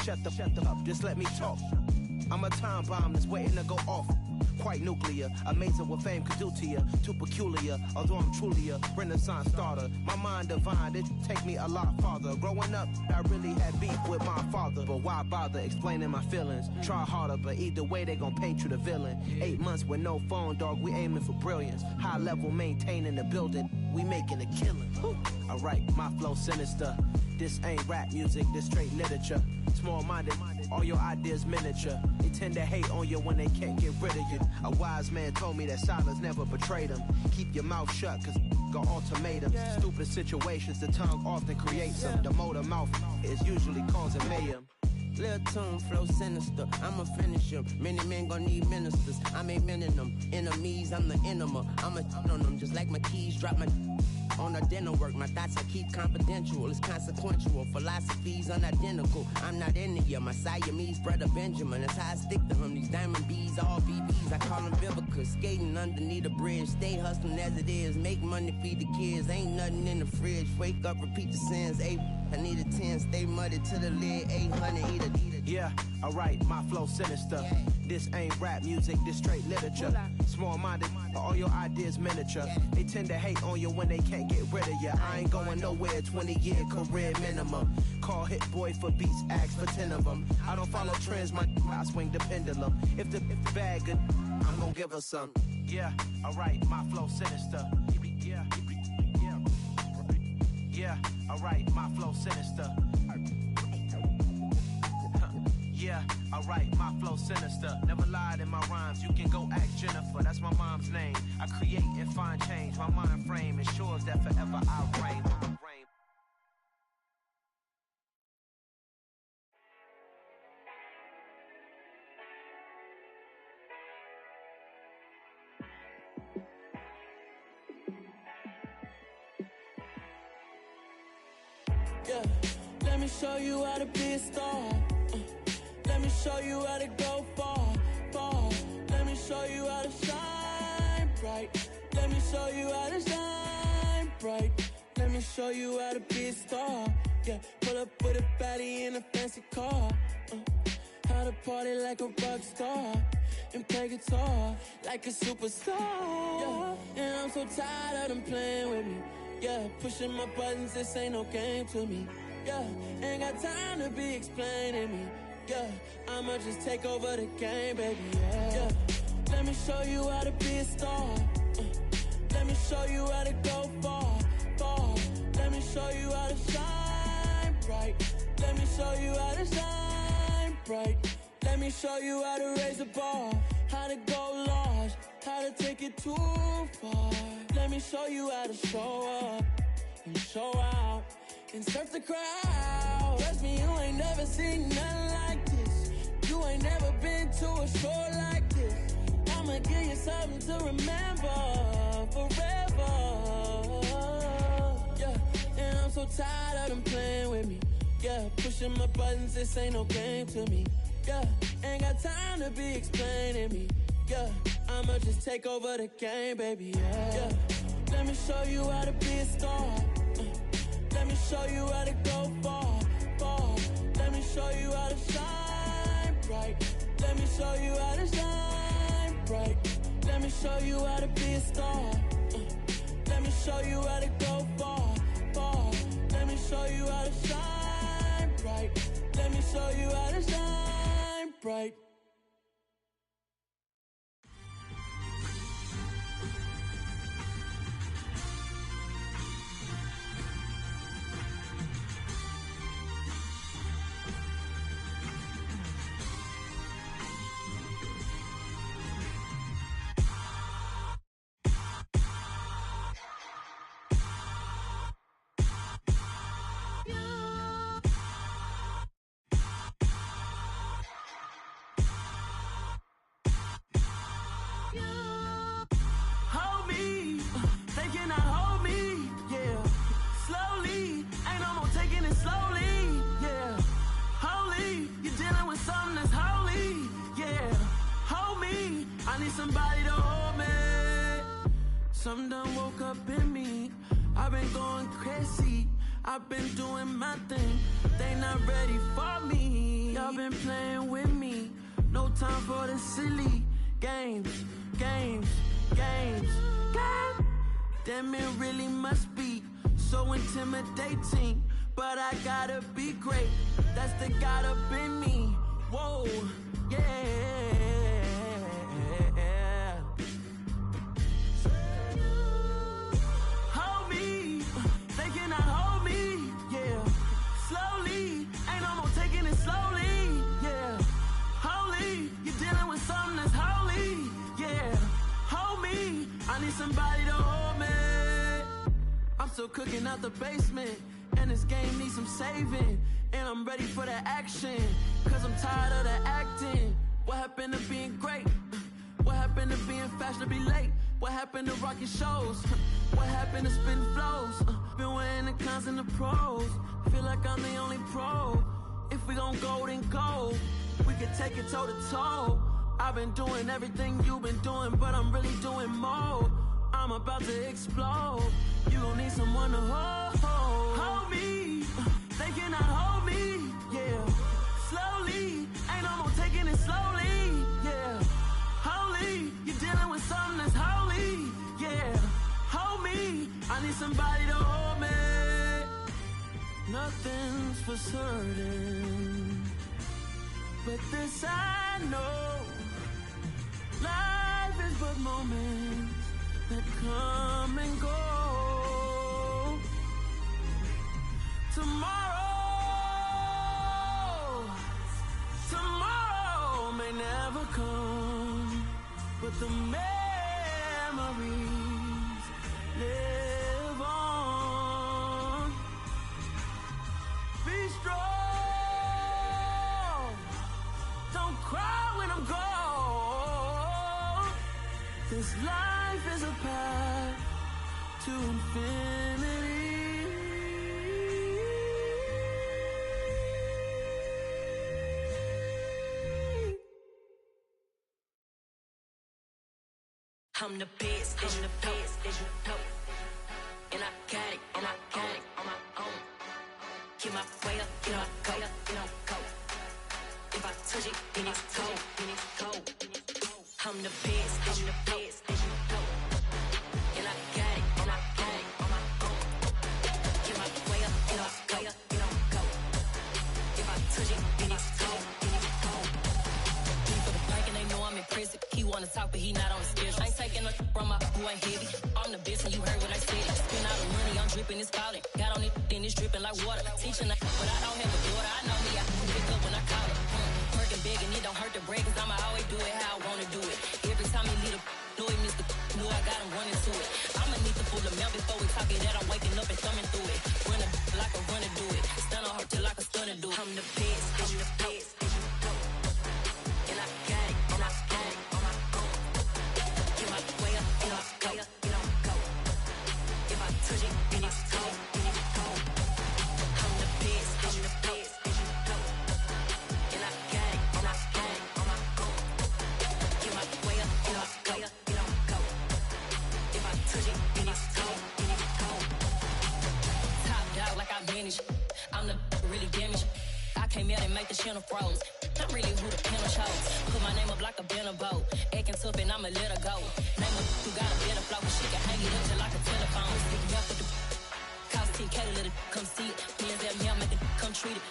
shut the up, just let me talk. I'm a time bomb that's waiting to go off. Quite nuclear, amazing what fame could do to you. Too peculiar, although I'm truly a renaissance starter. My mind divine, it take me a lot farther. Growing up, I really had beef with my father. But why bother explaining my feelings? Try harder, but either way they gon' paint you the villain. 8 months with no phone, dog, we aiming for brilliance. High level maintaining the building, we making a killing. Alright, my flow sinister. This ain't rap music, this straight literature. Small-minded, all your ideas miniature. They tend to hate on you when they can't get rid of you. A wise man told me that silence never betrayed him. Keep your mouth shut, cause got ultimatums. Stupid situations, the tongue often creates them. The motor mouth is usually causing mayhem. Lil' tune, flow sinister, I'ma finish him. Many men gon' need ministers, I'm aiming them. Enemies, I'm the enema, I'ma on them. Just like my keys, drop my on a dinner work. My thoughts I keep confidential, it's consequential. Philosophies unidentical, I'm not into you. My Siamese brother Benjamin, that's how I stick to him. These diamond bees, all BBs, I call them Vivica. Skating underneath the bridge, stay hustling as it is. Make money, feed the kids, ain't nothing in the fridge. Wake up, repeat the sins, I need a 10, stay muddy to the lid, 800, eat a. Yeah, alright, my flow sinister. This ain't rap music, this straight literature. Small-minded, all your ideas miniature. They tend to hate on you when they can't get rid of you. I ain't going nowhere, 20-year career minimum. Call Hit Boy for beats, ask for 10 of them. I don't follow trends, I swing the pendulum. If the bag good, I'm gonna give her some. Yeah, alright, my flow sinister. Yeah, alright, my flow sinister. Yeah, alright, my flow sinister. Never lied in my rhymes, you can go ask Jennifer. That's my mom's name. I create and find change. My mind frame ensures that forever I'll reign. Yeah, let me show you how to be a star. Let me show you how to go far, far. Let me show you how to shine bright. Let me show you how to shine bright. Let me show you how to be a star. Yeah, pull up with a baddie in a fancy car. How to party like a rock star and play guitar like a superstar. Yeah, and I'm so tired of them playing with me. Yeah, pushing my buttons, this ain't no game to me. Yeah, ain't got time to be explaining me. Yeah, I'ma just take over the game, baby, yeah. Let me show you how to be a star. Let me show you how to go far, far. Let me show you how to shine bright. Let me show you how to shine bright. Let me show you how to raise the bar, how to go large, how to take it too far. Let me show you how to show up and show out and surf the crowd. Trust me, you ain't never seen nothing like this. You ain't never been to a show like this. I'ma give you something to remember forever. Yeah, and I'm so tired of them playing with me. Yeah, pushing my buttons, this ain't no game to me. Yeah, ain't got time to be explaining me. Yeah, I'ma just take over the game, baby, yeah. Let me show you how to be a star. Let me show you how to go far, far. Let me show you how to shine bright. Let me show you how to shine bright. Let me show you how to be a star. Let me show you how to go far, far. Let me show you how to shine bright. Let me show you how to shine bright. Something done woke up in me. I've been going crazy. I've been doing my thing. They not ready for me. have been playing with me. No time for the silly games. Damn, it really must be so intimidating. But I gotta be great. That's the God up in me. Whoa, yeah. Hold me, they cannot hold me, yeah. Slowly, ain't no more taking it slowly, yeah. Holy, you're dealing with something that's holy, yeah. Hold me, I need somebody to hold me. I'm still cooking out the basement, and this game needs some saving. And I'm ready for the action, cause I'm tired of the acting. What happened to being great? What happened to being fashionably late? What happened to rocking shows? What happened to spitting flows? Been weighing the cons and the pros. Feel like I'm the only pro. If we gon' go, then go. We can take it toe to toe. I've been doing everything you've been doing, but I'm really doing more. I'm about to explode. You gon' need someone to hold me. They cannot hold me, yeah. Slowly, ain't no more taking it slowly, yeah. Holy, you're dealing with something that's holy, yeah. Hold me, I need somebody to hold me. Nothing's for certain, but this I know. Life is but moments that come and go. Tomorrow may never come, but the memories live on. Be strong, don't cry when I'm gone. This life is a path to infinity. I'm the best, I'm the best, as you know. And I got it on my own. Get my way up, get my go, go. If I touch it, then it's cold, I'm the best, as you know. And I got it on my own. Get my way up, get my go, If I touch it, then it's cold, for the park and they know I'm impressive. He wanna talk, but he not on the schedule. I ain't taking no from my who ain't heavy. I'm the best, and you heard what I said. Spend all the money, I'm dripping, it's falling. Got on it, then it's dripping like water. Teaching, but I don't have a daughter. I know me, I can pick up when I call it. Working big, and it don't hurt to break, cause I'ma always do it how I wanna do it. Every time he lead a know he missed the know I got him running to it. I'ma need the full amount before we talk it that I'm waking up and thumbing through it. Run a like a runner do it. Stun on her till like a stunner do it. I'm the best, I'm the best, as you know. And I got it, and I got it on my own. Get my way up, get my go, go. If I touch it, then it's cold, I'm the best, I'm the best, as you know. And I got it, and I got it on my own. Get my way up, get my go, go. If I touch it, then it's cold, Top dog like I manage. I'm the really damaged. I came out and make the channel froze. I'm really who the piano chose. Put my name up like a banner boat. Acting tough and I'ma let her go. Name her who got a better flow. She can hang it up just like a telephone. Stick me up with the cost 10K to let it come see it. Hands at me, I make it come treat it.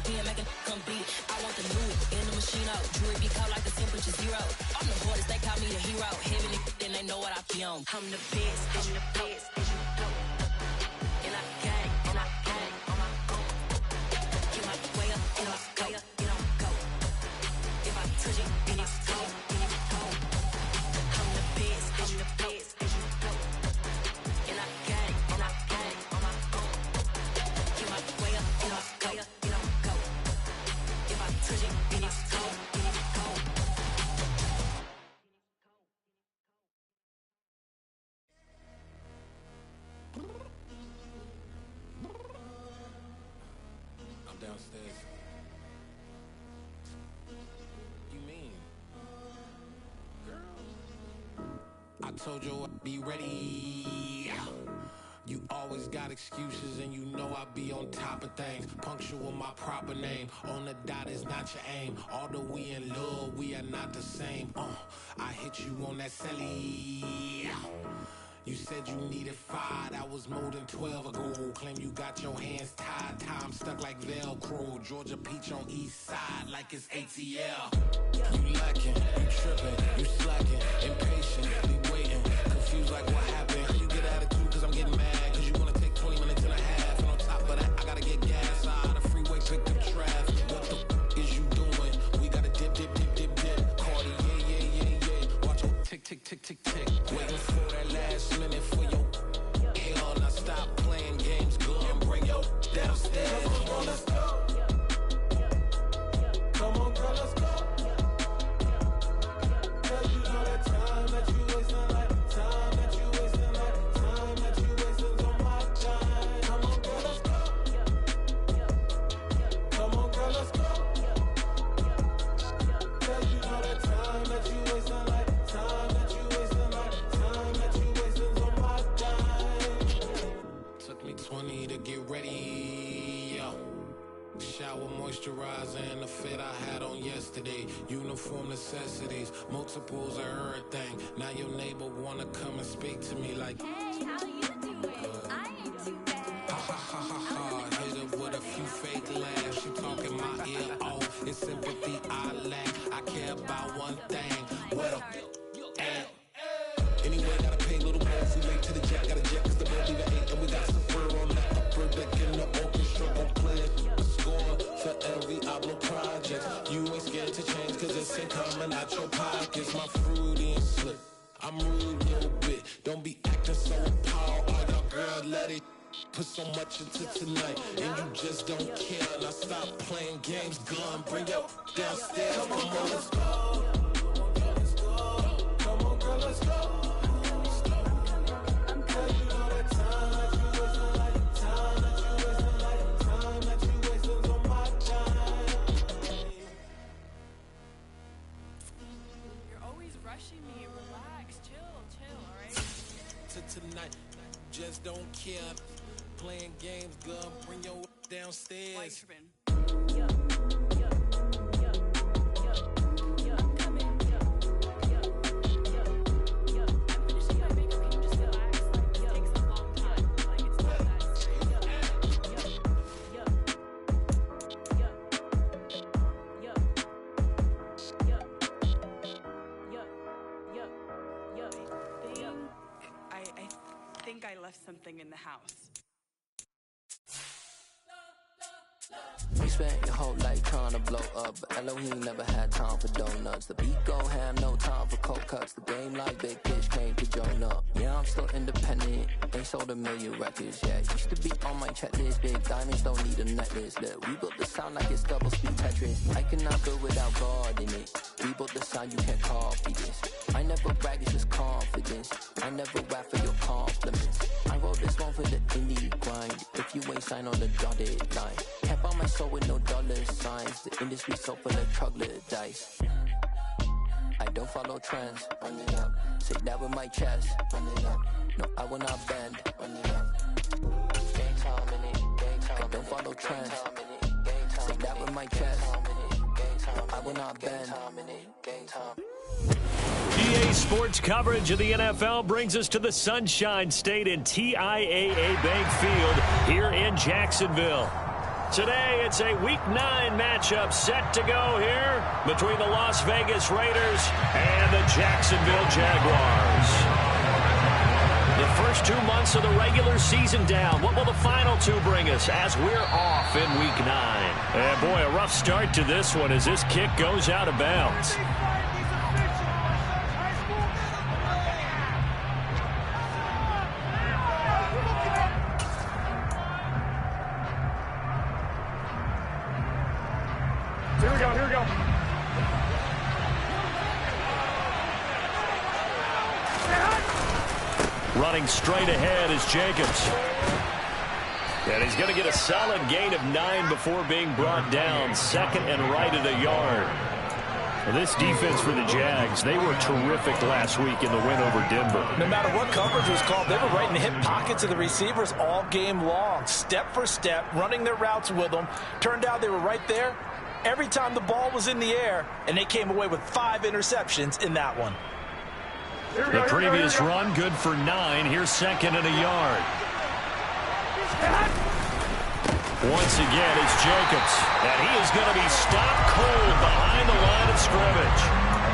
Spin, make it come beat it. I want the new in the machine out. Jewelry be cold like the temperature 0. I'm the hardest, they call me the hero. Heaven, then they know what I be on. I'm the best, I'm the best, as you know. And I got it, and I got it on my own. Get my way up, get my go, go. If I touch it, then it's cold, I'm the best, as you know. And I got it, and I got it on my own. Get my way up, get my go, go. If I touch it, then it's cold, I'm downstairs. You mean? Girl, I told you I'd be ready. You always got excuses, and you know I be on top of things. Punctual my proper name. On the dot is not your aim. Although we in love, we are not the same. I hit you on that celly. You said you needed 5, that was more than 12 ago. Claim you got your hands tied, time stuck like Velcro. Georgia Peach on east side like it's ATL. You lacking, you tripping, you slacking, impatient, be waiting, confused like what happened. You get attitude cause I'm getting mad, cause you wanna take 20 minutes and a half. And on top of that, I gotta get gas out of the freeway, pick up traffic. What the is you doing? We gotta dip, dip, dip, dip, dip. Cardi, yeah. Watch it tick, tick, tick, tick, tick. Waiting for that last minute for your hell. Now stop playing games, go and bring your downstairs. Come on, let's go. Come on, girl, let's go. Cause you know that time that you wasting, like time that you wasting, like time that you wasting on my time. Come on, girl, let's go. Come on, girl, let's go. Cause you know that time that you wasting, like time that you wasting, like time that you wasting on my time. Took me 20 to get ready, yo. Shower, moisturizer, and the fit I had on yesterday. Uniform necessities, multiples of everything. Now your neighbor wanna come and speak to me like, Hey, how you doing? I ain't too bad. ha ha ha ha ha. Hit her with a few fake laughs. She talking my ear off. It's sympathy I lack. I care about one thing. Well, and anyway, gotta pay a little more if we late to the jet. Got a jet cause the boat leave at 8. And we got some fur on that upper deck in the orchestra. Gon' play a score for every Outlaw project. You ain't scared to change cause it's ain't coming out your pockets. My fruity and slip. I'm rude a little bit. Don't be acting so appalled. Oh, y'all girl, let it put so much into tonight. And you just don't care. Now stop playing games. Gun, bring your downstairs. Come on, let's go. Come on, girl, let's go. Tonight, just don't care. Playing games, gun, bring your downstairs. I left something in the house. You spent your whole life trying to blow up, but Elohim never had time for donuts. The beat gon' have no time for cold cuts. The game like Big Pitch came to join up. Yeah, I'm still independent, ain't sold a million records yet. Used to be on my checklist, big diamonds don't need a necklace. Look, we built the sound like it's double speed Tetris. I cannot build without God in it. We built the sound, you can't copy this. I never brag, it's just confidence. I never rap for your compliments. I wrote this one for the indie grind. If you ain't signed on the dotted line, can't buy my soul with no dollar signs. The industry so full of troglodytes. I don't follow trends. Run it up. Say that with my chest. Run it up. No, I will not bend. Run it up. Gang time in it. Gang time. I don't follow trends. Say that with my chest. No, I will not bend. Gang time. EA Sports coverage of the NFL brings us to the Sunshine State in TIAA Bank Field here in Jacksonville. Today, it's a Week 9 matchup set to go here between the Las Vegas Raiders and the Jacksonville Jaguars. The first 2 months of the regular season down. What will the final 2 bring us as we're off in Week 9? And boy, a rough start to this one as this kick goes out of bounds. Here we go. Running straight ahead is Jacobs. And he's going to get a solid gain of 9 before being brought down. Second and right at a yard. This defense for the Jags, they were terrific last week in the win over Denver. No matter what coverage was called, they were right in the hip pockets of the receivers all game long, step for step, running their routes with them. Turned out they were right there every time the ball was in the air, and they came away with 5 interceptions in that one. The previous run, good for 9. Here's second and a yard. Once again, it's Jacobs, and he is going to be stopped cold behind the line of scrimmage.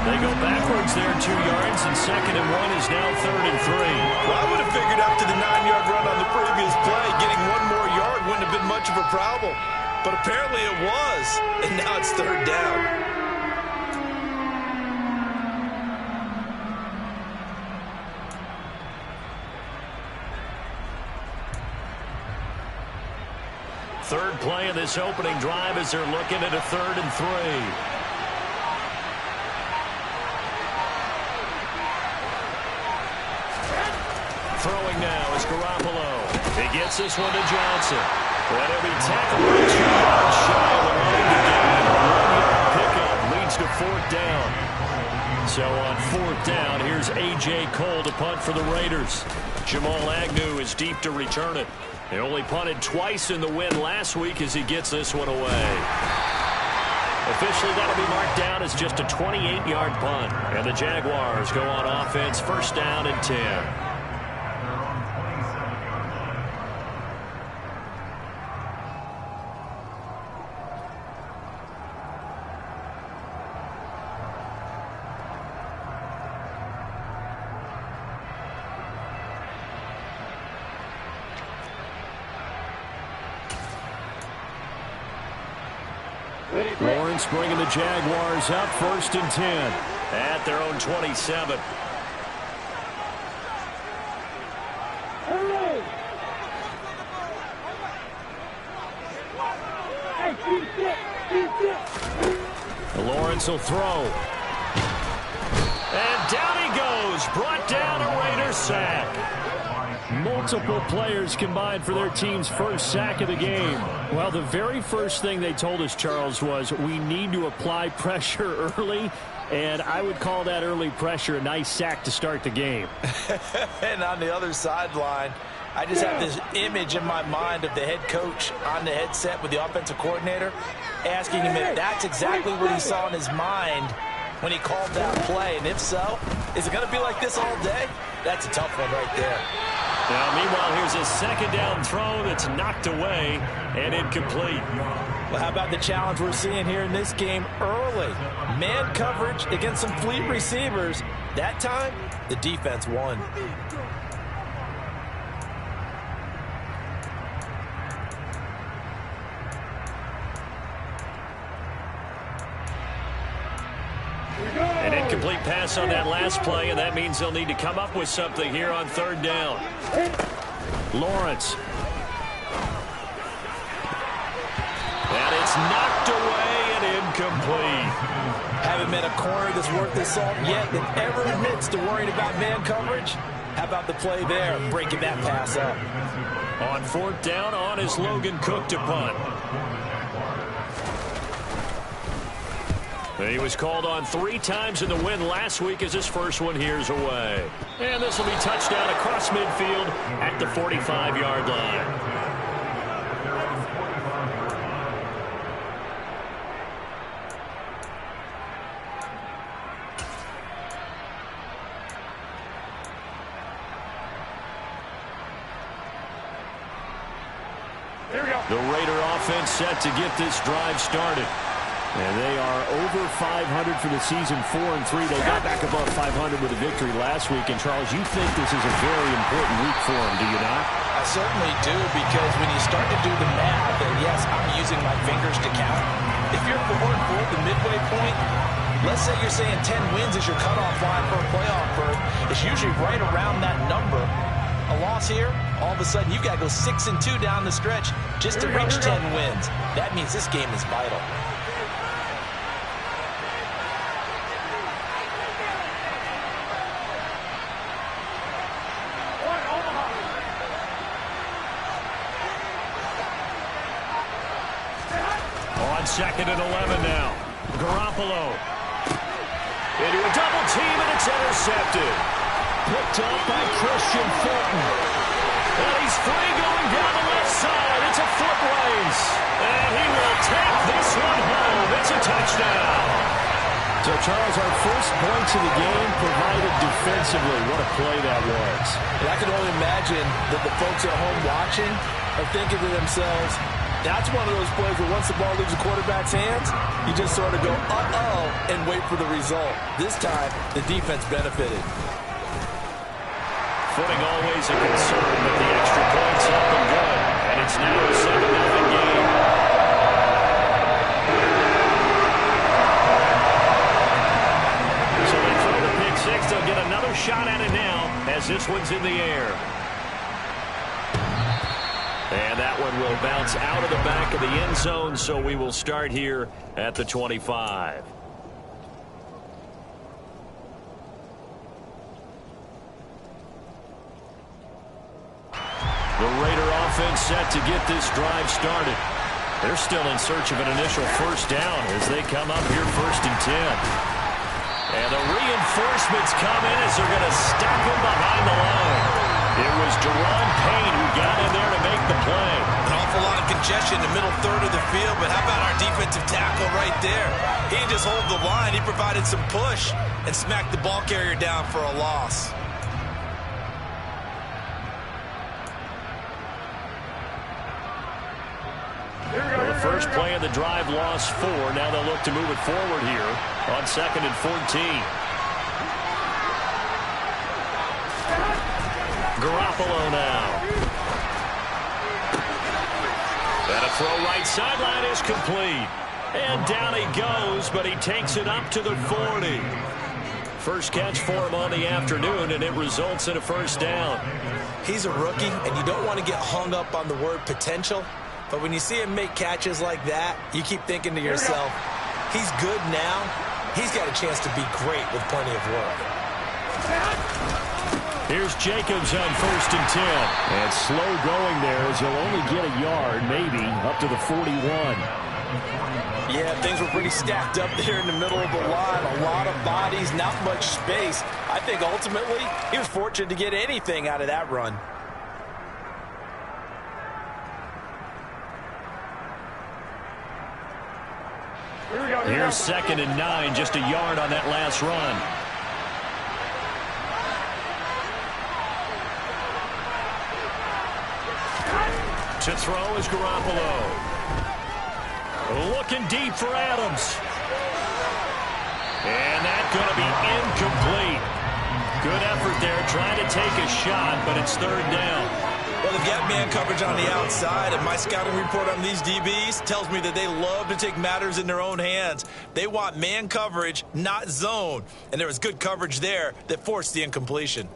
They go backwards there 2 yards, and second and 1 is now third and 3. Well, I would have figured after the 9-yard run on the previous play, getting 1 more yard wouldn't have been much of a problem. But apparently it was, and now it's third down. Third play of this opening drive as they're looking at a third and 3. Throwing now is Garoppolo. He gets this one to Johnson. And he'll be tackled 2 yards shy of the line to gain. A 1-yard pickup leads to fourth down. So on fourth down, here's A.J. Cole to punt for the Raiders. Jamal Agnew is deep to return it. They only punted twice in the win last week as he gets this one away. Officially, that'll be marked down as just a 28-yard punt. And the Jaguars go on offense, first down and 10. Lawrence bringing the Jaguars up first and 10 at their own 27. Lawrence will throw. And down he goes. Brought down a Raider sack. Multiple players combined for their team's first sack of the game. Well, the very first thing they told us, Charles, was we need to apply pressure early, and I would call that early pressure a nice sack to start the game. And on the other sideline, I just have this image in my mind of the head coach on the headset with the offensive coordinator asking him if that's exactly what he saw in his mind when he called that play. And if so, is it going to be like this all day? That's a tough one right there. Now, meanwhile, here's a second down throw that's knocked away and incomplete. Well, how about the challenge we're seeing here in this game early? Man coverage against some fleet receivers. That time, the defense won. An incomplete pass on that last play, and that means they'll need to come up with something here on third down. Lawrence. And it's knocked away and incomplete. Haven't met a corner that's worth the salt yet that ever admits to worrying about man coverage. How about the play there, breaking that pass up? On fourth down, on is Logan Cook to punt. He was called on 3 times in the win last week as his first one here's away. And this will be touchdown across midfield at the 45-yard line. Here we go. The Raider offense set to get this drive started. And they are over 500 for the season, 4-3. They got back above 500 with a victory last week. And, Charles, you think this is a very important week for them, do you not? I certainly do, because when you start to do the math, and yes, I'm using my fingers to count. If you're 4-4 at the midway point, let's say you're saying 10 wins is your cutoff line for a playoff berth. It's usually right around that number. A loss here, all of a sudden you've got to go 6-2 down the stretch just to reach 10 wins. That means this game is vital. On second and 11 now. Garoppolo. Into a double team, and it's intercepted. Picked up by Christian Fulton. And he's free going down the left side. It's a foot race. And he will take this one home. It's a touchdown. So, Charles, our first points of the game provided defensively. What a play that was. And I can only imagine that the folks at home watching are thinking to themselves, that's one of those plays where once the ball leaves the quarterback's hands, you just sort of go, uh-oh, and wait for the result. This time, the defense benefited. Footing always a concern, but the extra point's up and good. And it's now a 7-0 game. So they throw the pick six. They'll get another shot at it now as this one's in the air. And that one will bounce out of the back of the end zone, so we will start here at the 25. The Raider offense set to get this drive started. They're still in search of an initial first down as they come up here 1st and 10. And the reinforcements come in as they're going to stack them behind the line. It was Deron Payne who got in there to make the play. An awful lot of congestion in the middle third of the field, but how about our defensive tackle right there? He didn't just hold the line. He provided some push and smacked the ball carrier down for a loss. Well, the first play of the drive lost 4. Now they'll look to move it forward here on 2nd and 14. Garoppolo now. And a throw right sideline is complete. And down he goes, but he takes it up to the 40. First catch for him on the afternoon, and it results in a first down. He's a rookie, and you don't want to get hung up on the word potential. But when you see him make catches like that, you keep thinking to yourself, he's good now. He's got a chance to be great with plenty of work. Here's Jacobs on 1st and 10. And slow going there as he'll only get a yard, maybe, up to the 41. Yeah, things were pretty stacked up there in the middle of the line. A lot of bodies, not much space. I think ultimately he was fortunate to get anything out of that run. Here's 2nd and 9, just a yard on that last run. To throw is Garoppolo. Looking deep for Adams. And that's going to be incomplete. Good effort there, trying to take a shot, but it's 3rd down. Well, they've got man coverage on the outside, and my scouting report on these DBs tells me that they love to take matters in their own hands. They want man coverage, not zone. And there was good coverage there that forced the incompletion.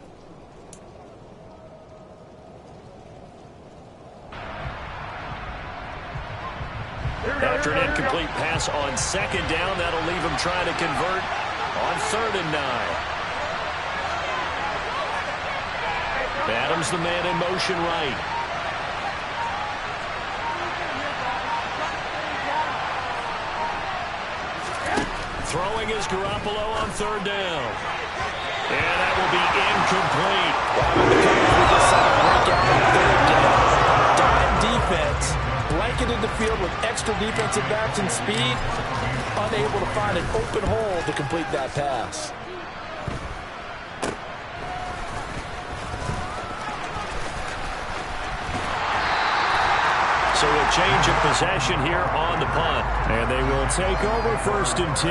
After an incomplete pass on 2nd down, that'll leave him trying to convert on 3rd and 9. Adams, the man in motion right. Throwing is Garoppolo on 3rd down. And that will be incomplete. We just saw a breakout on 3rd down. Dime defense, blanketed the field with extra defensive backs and speed, unable to find an open hole to complete that pass. So a change of possession here on the punt. And they will take over 1st and 10.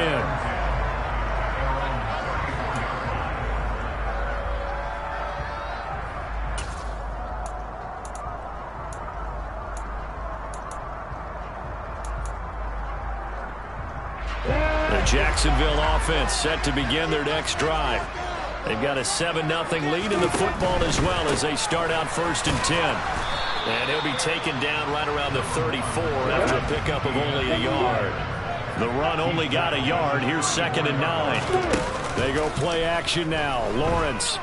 The Jacksonville offense set to begin their next drive. They've got a 7-0 lead in the football as well as they start out 1st and 10. And he'll be taken down right around the 34 after a pickup of only a yard. The run only got a yard. Here's 2nd and 9. They go play action now. Lawrence.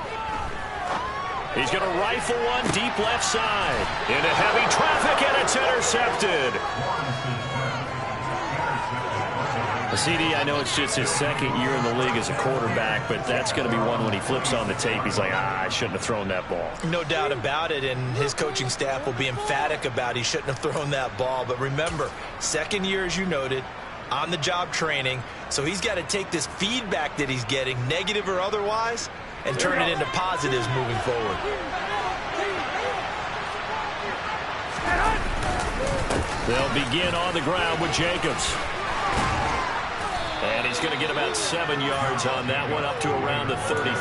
He's going to rifle one deep left side. Into heavy traffic, and it's intercepted. CD, I know it's just his second year in the league as a quarterback, but that's going to be one when he flips on the tape. He's like, I shouldn't have thrown that ball. No doubt about it, and his coaching staff will be emphatic about he shouldn't have thrown that ball. But remember, second year, as you noted, on-the-job training, so he's got to take this feedback that he's getting, negative or otherwise, and turn it into positives moving forward. They'll begin on the ground with Jacobs. And he's going to get about 7 yards on that one, up to around the 33.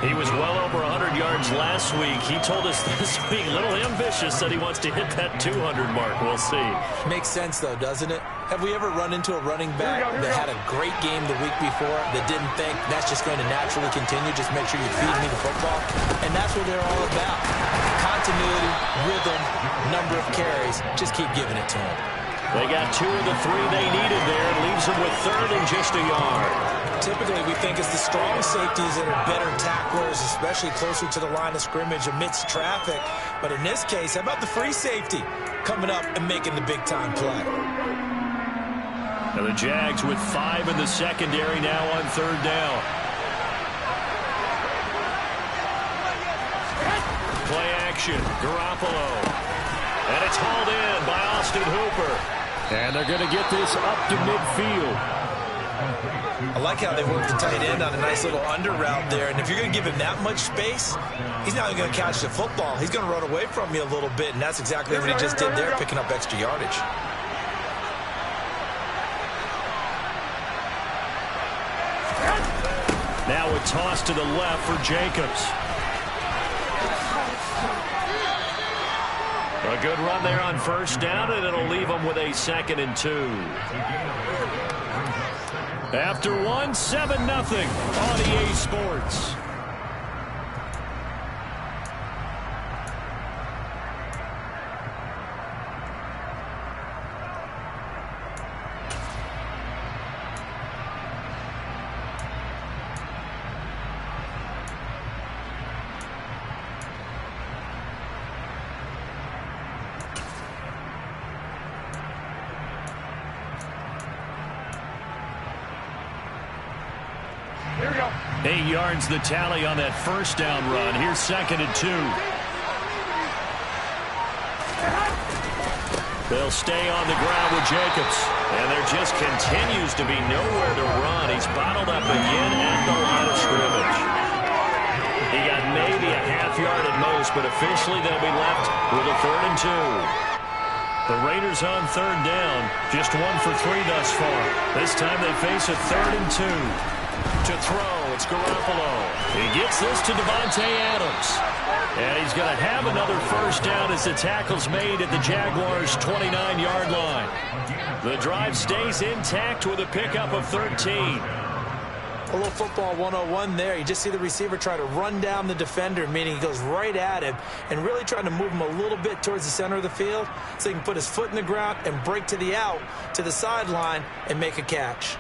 He was well over 100 yards last week. He told us this week, a little ambitious, that he wants to hit that 200 mark. We'll see. Makes sense, though, doesn't it? Have we ever run into a running back that had a great game the week before that didn't think that's just going to naturally continue, just make sure you feed me the football? And that's what they're all about. Continuity, rhythm, number of carries. Just keep giving it to them. They got 2 of the 3 they needed there. Leaves them with 3rd and just a yard. Typically, we think it's the strong safeties that are better tacklers, especially closer to the line of scrimmage amidst traffic. But in this case, how about the free safety coming up and making the big-time play? Now the Jags with 5 in the secondary now on 3rd down. Play action, Garoppolo. And it's hauled in by Austin Hooper. And they're going to get this up to midfield. I like how they work the tight end on a nice little under route there. And if you're going to give him that much space, he's not going to catch the football. He's going to run away from you a little bit, and that's exactly what he just did there, picking up extra yardage. Now a toss to the left for Jacobs. A good run there on 1st down, and it'll leave them with a 2nd and 2. After 1, 7-0 on EA Sports. Here we go. 8 yards the tally on that 1st down run. Here's 2nd and 2. They'll stay on the ground with Jacobs. And there just continues to be nowhere to run. He's bottled up again at the line of scrimmage. He got maybe a half yard at most, but officially they'll be left with a 3rd and 2. The Raiders on 3rd down. Just 1 for 3 thus far. This time they face a 3rd and 2. To throw, it's Garoppolo. He gets this to Devontae Adams. And he's going to have another 1st down as the tackle's made at the Jaguars' 29-yard line. The drive stays intact with a pickup of 13. A little football 101 there. You just see the receiver try to run down the defender, meaning he goes right at him and really trying to move him a little bit towards the center of the field so he can put his foot in the ground and break to the out, to the sideline, and make a catch.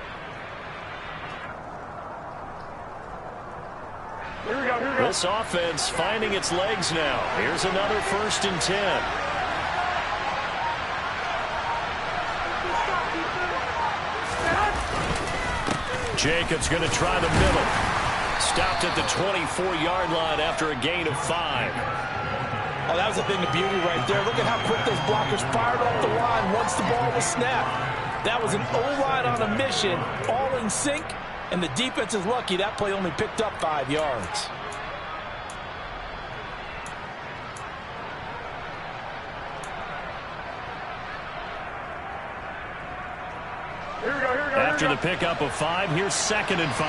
Here we go, here we go. This offense finding its legs now. Here's another 1st and 10. Jacobs going to try the middle. Stopped at the 24-yard line after a gain of 5. Oh, that was a thing of beauty right there. Look at how quick those blockers fired off the line once the ball was snapped. That was an O-line on a mission, all in sync. And the defense is lucky that play only picked up 5 yards. Here we go, here we go. After the pickup of 5, here's 2nd and 5.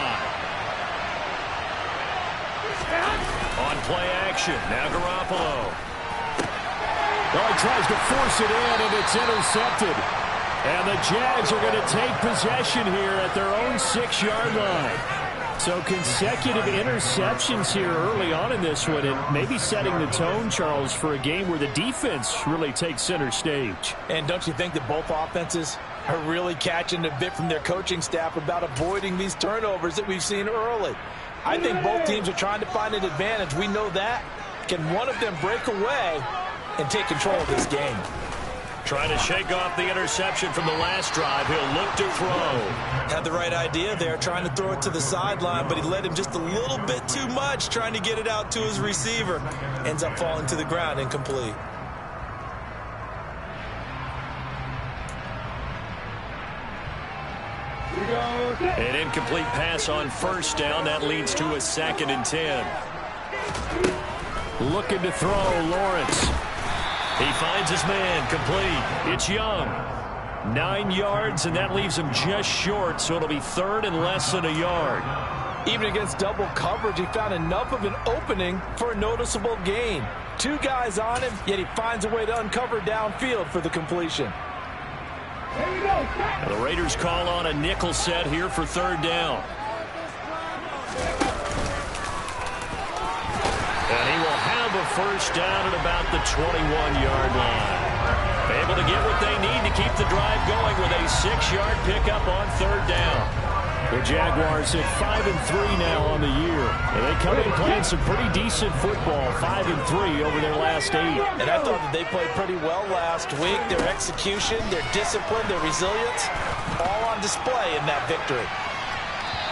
On play action, now Garoppolo. Well, he tries to force it in, and it's intercepted. And the Jags are going to take possession here at their own 6-yard line. So consecutive interceptions here early on in this one, and maybe setting the tone, Charles, for a game where the defense really takes center stage. And don't you think that both offenses are really catching a bit from their coaching staff about avoiding these turnovers that we've seen early? I think both teams are trying to find an advantage. We know that. Can one of them break away and take control of this game? Trying to shake off the interception from the last drive. He'll look to throw. Had the right idea there, trying to throw it to the sideline, but he led him just a little bit too much, trying to get it out to his receiver. Ends up falling to the ground, incomplete. An incomplete pass on first down. That leads to a 2nd and 10. Looking to throw, Lawrence. He finds his man, complete. It's Young. 9 yards, and that leaves him just short, so it'll be 3rd and less than a yard. Even against double coverage, he found enough of an opening for a noticeable gain. 2 guys on him, yet he finds a way to uncover downfield for the completion. The Raiders call on a nickel set here for 3rd down. And he will have a first down at about the 21-yard line. Able to get what they need to keep the drive going with a 6-yard pickup on 3rd down. The Jaguars at 5-3 now on the year. And they come in playing some pretty decent football, 5-3 over their last 8. And I thought that they played pretty well last week. Their execution, their discipline, their resilience, all on display in that victory.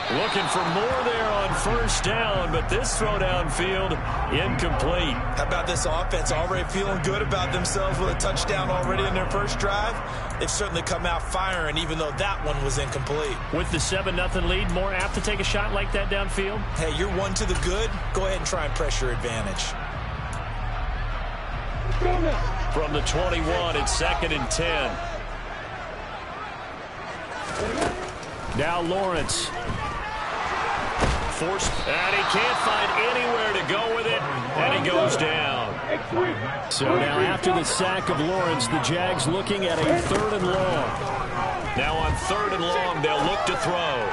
Looking for more there on first down, but this throw downfield incomplete. How about this offense already feeling good about themselves with a touchdown already in their first drive? They've certainly come out firing, even though that one was incomplete. With the 7-0 lead, more apt to take a shot like that downfield? Hey, you're one to the good. Go ahead and try and press your advantage. From the 21, it's 2nd and 10. Now Lawrence. Forced, and he can't find anywhere to go with it, and he goes down. So now after the sack of Lawrence, the Jags looking at a 3rd and long. Now on 3rd and long, they'll look to throw.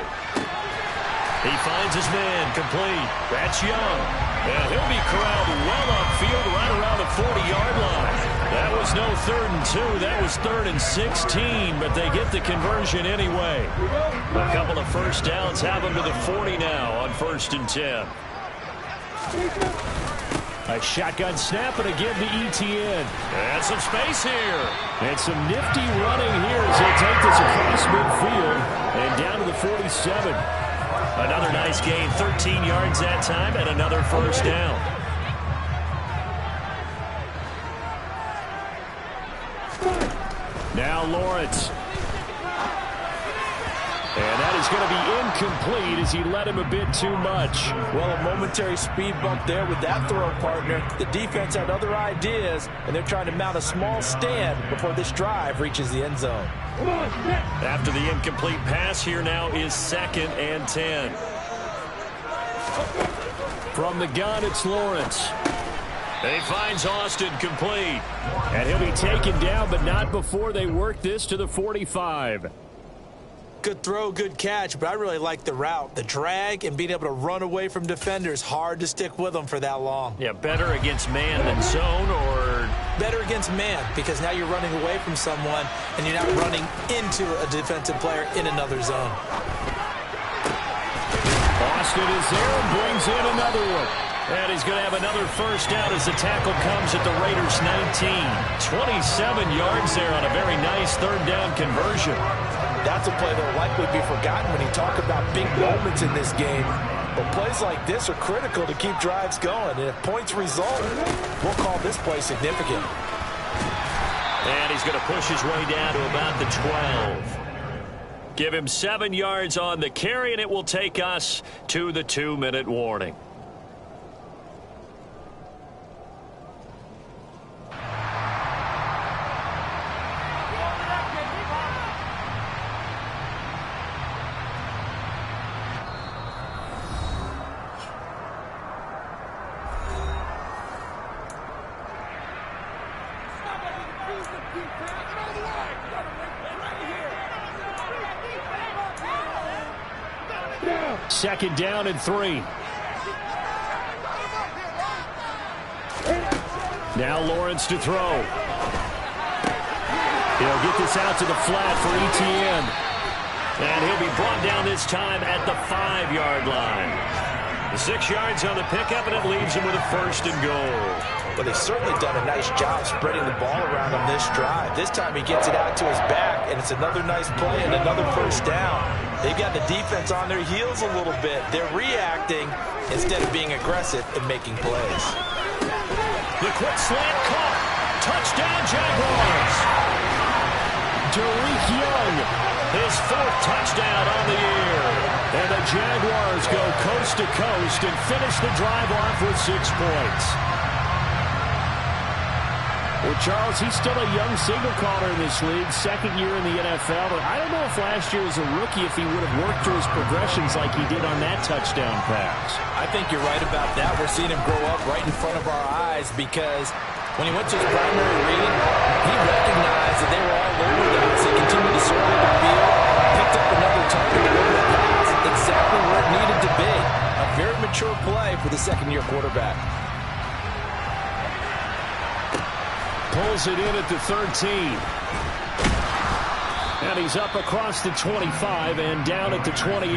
He finds his man, complete. That's Young. And he'll be corralled well upfield right around the 40-yard line. That was no 3rd and 2. That was 3rd and 16, but they get the conversion anyway. A couple of first downs have them to the 40 now on 1st and 10. A shotgun snap and again to ETN. And some space here. And some nifty running here as they take this across midfield and down to the 47. Another nice gain, 13 yards that time, and another first down. Now Lawrence. And that is going to be incomplete as he led him a bit too much. Well, a momentary speed bump there with that throw partner. The defense had other ideas, and they're trying to mount a small stand before this drive reaches the end zone. After the incomplete pass, here now is 2nd and 10. From the gun, it's Lawrence. He finds Austin, complete. And he'll be taken down, but not before they work this to the 45. Good throw, good catch, but I really like the route. The drag and being able to run away from defenders, hard to stick with them for that long. Yeah, better against man than zone, or? Better against man, because now you're running away from someone and you're not running into a defensive player in another zone. Austin is there and brings in another one. And he's going to have another first down as the tackle comes at the Raiders' 19. 27 yards there on a very nice 3rd down conversion. That's a play that will likely be forgotten when you talk about big moments in this game. But plays like this are critical to keep drives going. And if points result, we'll call this play significant. And he's going to push his way down to about the 12. Give him 7 yards on the carry, and it will take us to the 2-minute warning. Second down and 3. Now Lawrence to throw. He'll get this out to the flat for ETN. And he'll be brought down this time at the 5-yard line. The 6 yards on the pickup, and it leaves him with a 1st and goal. But they've certainly done a nice job spreading the ball around on this drive. This time he gets it out to his back, and it's another nice play and another first down. They've got the defense on their heels a little bit. They're reacting instead of being aggressive and making plays. The quick slant caught. Touchdown, Jaguars. Derek Young, his 4th touchdown on the year. And the Jaguars go coast to coast and finish the drive off with 6 points. Well, Charles, he's still a young signal caller in this league, 2nd year in the NFL. But I don't know if last year as a rookie, if he would have worked through his progressions like he did on that touchdown pass. I think you're right about that. We're seeing him grow up right in front of our eyes because when he went to his primary read, he recognized that they were all over them as he continued to survey the field, picked up another target over the pass, exactly where it needed to be. A very mature play for the 2nd-year quarterback. Pulls it in at the 13. And he's up across the 25 and down at the 28.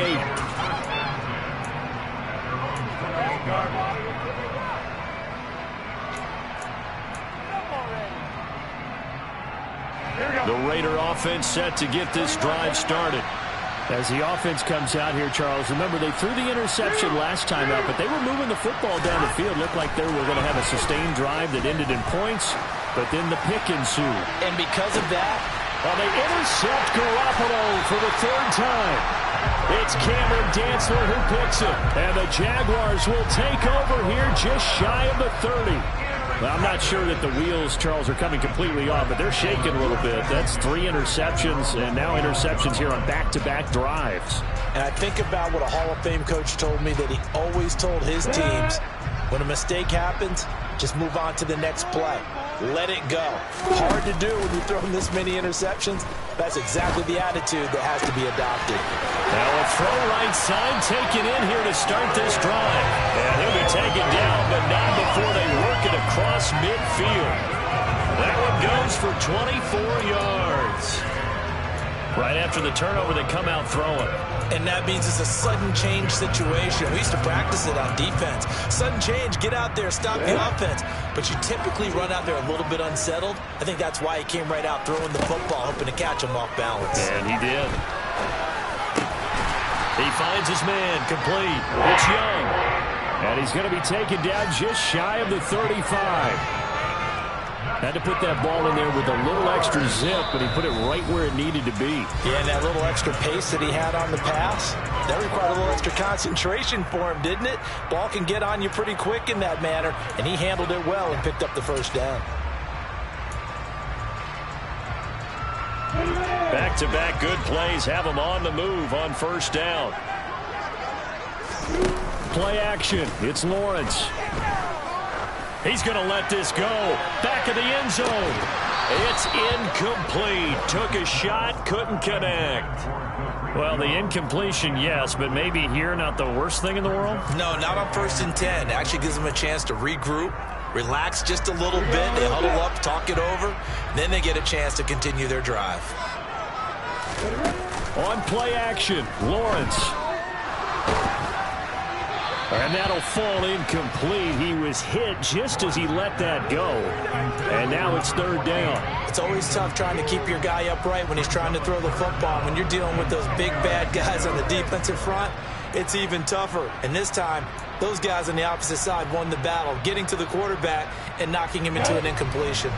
The Raider offense set to get this drive started. As the offense comes out here, Charles, remember they threw the interception last time out, but they were moving the football down the field. Looked like they were going to have a sustained drive that ended in points, but then the pick ensued. And because of that, well, they intercept Garoppolo for the 3rd time. It's Cameron Dantzler who picks it, and the Jaguars will take over here just shy of the 30. Well, I'm not sure that the wheels, Charles, are coming completely off, but they're shaking a little bit. That's 3 interceptions, and now interceptions here on back-to-back drives. And I think about what a Hall of Fame coach told me, that he always told his teams, when a mistake happens, just move on to the next play. Let it go. Hard to do when you're throwing this many interceptions. That's exactly the attitude that has to be adopted. Now a throw right side taken in here to start this drive. And he'll be taken down, but not before they work it across midfield. That one goes for 24 yards. Right after the turnover, they come out throwing. And that means it's a sudden change situation. We used to practice it on defense. Sudden change, get out there, stop the offense. But you typically run out there a little bit unsettled. I think that's why he came right out throwing the football, hoping to catch him off balance. And he did. He finds his man, complete. It's Young. And he's going to be taken down just shy of the 35. Had to put that ball in there with a little extra zip, but he put it right where it needed to be. Yeah, and that little extra pace that he had on the pass, that required a little extra concentration for him, didn't it? Ball can get on you pretty quick in that manner, and he handled it well and picked up the first down. Back-to-back good plays have him on the move on first down. Play action. It's Lawrence. He's going to let this go. Back of the end zone. It's incomplete. Took a shot, couldn't connect. Well, the incompletion, yes, but maybe here not the worst thing in the world? No, not on 1st and 10. It actually gives them a chance to regroup, relax just a little bit. They huddle up, talk it over. Then they get a chance to continue their drive. On play action, Lawrence. And that'll fall incomplete. He was hit just as he let that go. And now it's 3rd down. It's always tough trying to keep your guy upright when he's trying to throw the football. When you're dealing with those big, bad guys on the defensive front, it's even tougher. And this time, those guys on the opposite side won the battle, getting to the quarterback and knocking him into an incompletion.